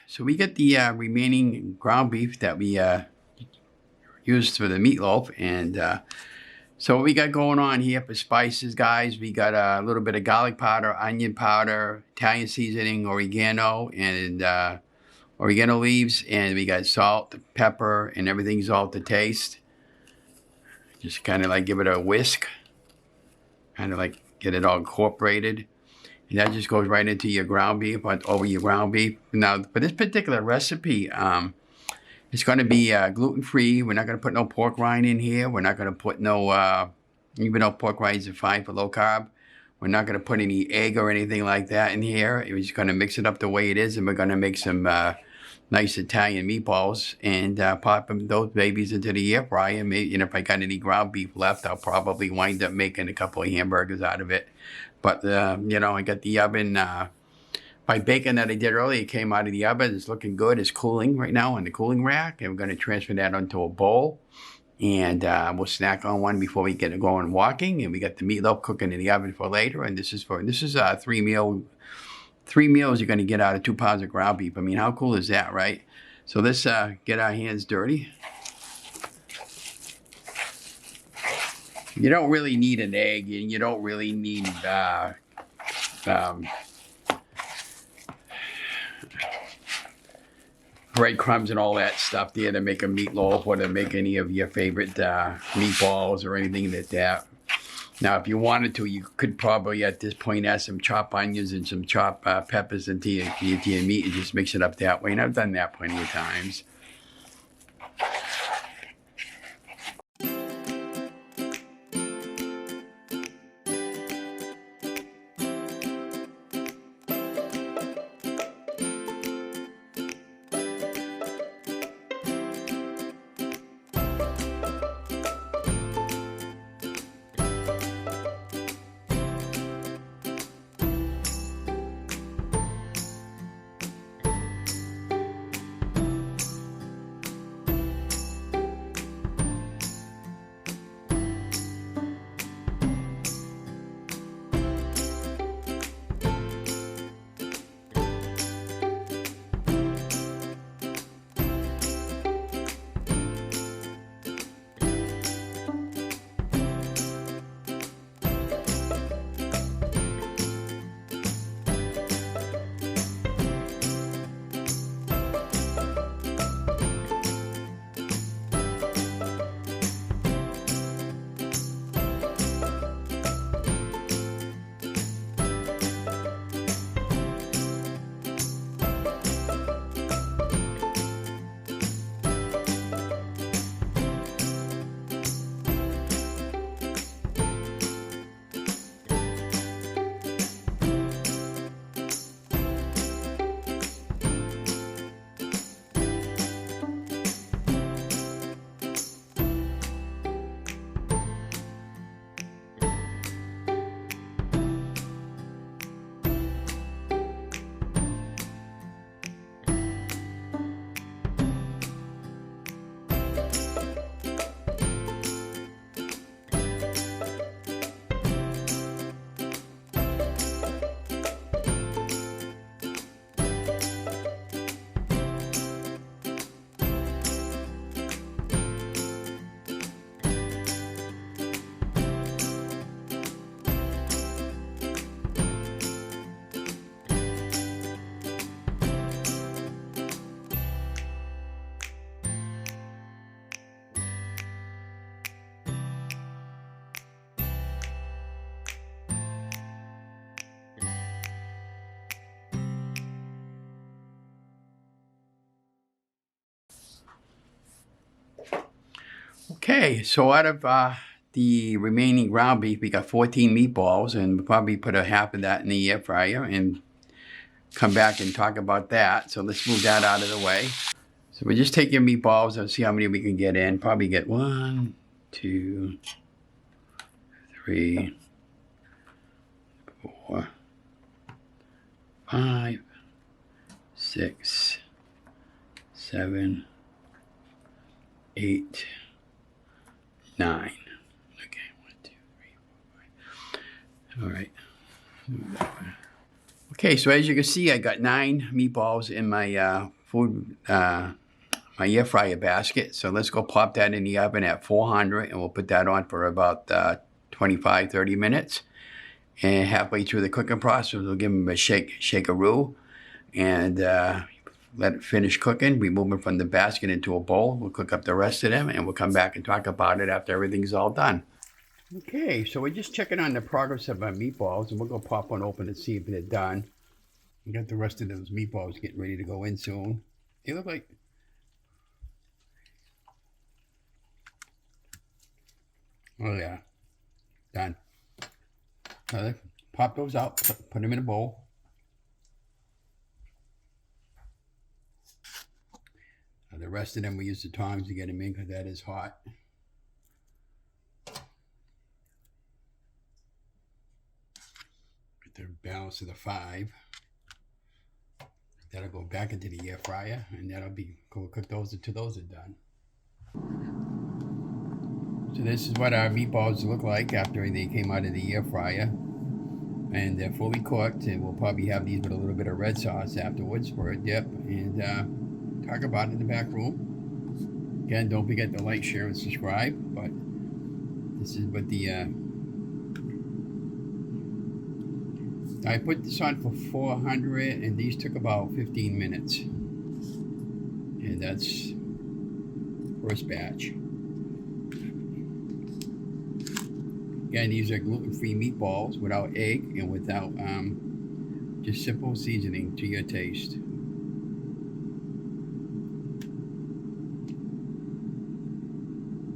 So we get the remaining ground beef that we used for the meatloaf, and so what we got going on here for spices, guys, we got a little bit of garlic powder, onion powder, Italian seasoning, oregano, and oregano leaves, and we got salt, pepper, and everything's all to taste. Just kind of like give it a whisk, kind of like get it all incorporated. And that just goes right into your ground beef, over your ground beef. Now, for this particular recipe, it's going to be gluten-free. We're not going to put no pork rind in here. We're not going to put no, even though pork rinds are fine for low carb, we're not going to put any egg or anything like that in here. We're just going to mix it up the way it is, and we're going to make some nice Italian meatballs and pop those babies into the air fryer. Maybe, and if I got any ground beef left, I'll probably wind up making a couple of hamburgers out of it. But, you know, I got the oven, my bacon that I did earlier came out of the oven. It's looking good. It's cooling right now on the cooling rack. And we're going to transfer that onto a bowl. And we'll snack on one before we get going walking. And we got the meatloaf cooking in the oven for later. And this is 3 meals you're going to get out of 2 pounds of ground beef. I mean, how cool is that, right? So let's get our hands dirty. You don't really need an egg, and you don't really need breadcrumbs and all that stuff there to make a meatloaf or to make any of your favorite meatballs or anything like that. Now, if you wanted to, you could probably at this point add some chopped onions and some chopped peppers into your meat and just mix it up that way. And I've done that plenty of times. Okay, so out of the remaining ground beef, we got 14 meatballs, and we'll probably put a half of that in the air fryer and come back and talk about that. So let's move that out of the way. So we just take your meatballs and see how many we can get in. Probably get 1, 2, 3, 4, 5, 6, 7, 8, 9. Okay, 1, 2, 3, 4, 5. All right. Okay, so as you can see, I got 9 meatballs in my my air fryer basket. So let's go pop that in the oven at 400, and we'll put that on for about 25, 30 minutes. And halfway through the cooking process, we'll give them a shake-a-roo, and let it finish cooking. We move it from the basket into a bowl. We'll cook up the rest of them, and we'll come back and talk about it after everything's all done. Okay, so we're just checking on the progress of our meatballs, and we'll go pop one open and see if they're done. We got the rest of those meatballs getting ready to go in soon. They look like... Oh yeah, done. Pop those out, put them in a bowl. The rest of them we use the tongs to get them in because that is hot. Get the balance of the 5. That'll go back into the air fryer, and that'll be cook those until those are done. So this is what our meatballs look like after they came out of the air fryer. And they're fully cooked, and we'll probably have these with a little bit of red sauce afterwards for a dip, and talk about it in the back room. Again, don't forget to like, share, and subscribe. But this is what the I put this on for 400, and these took about 15 minutes. And that's first batch. Again, these are gluten-free meatballs without egg and without just simple seasoning to your taste.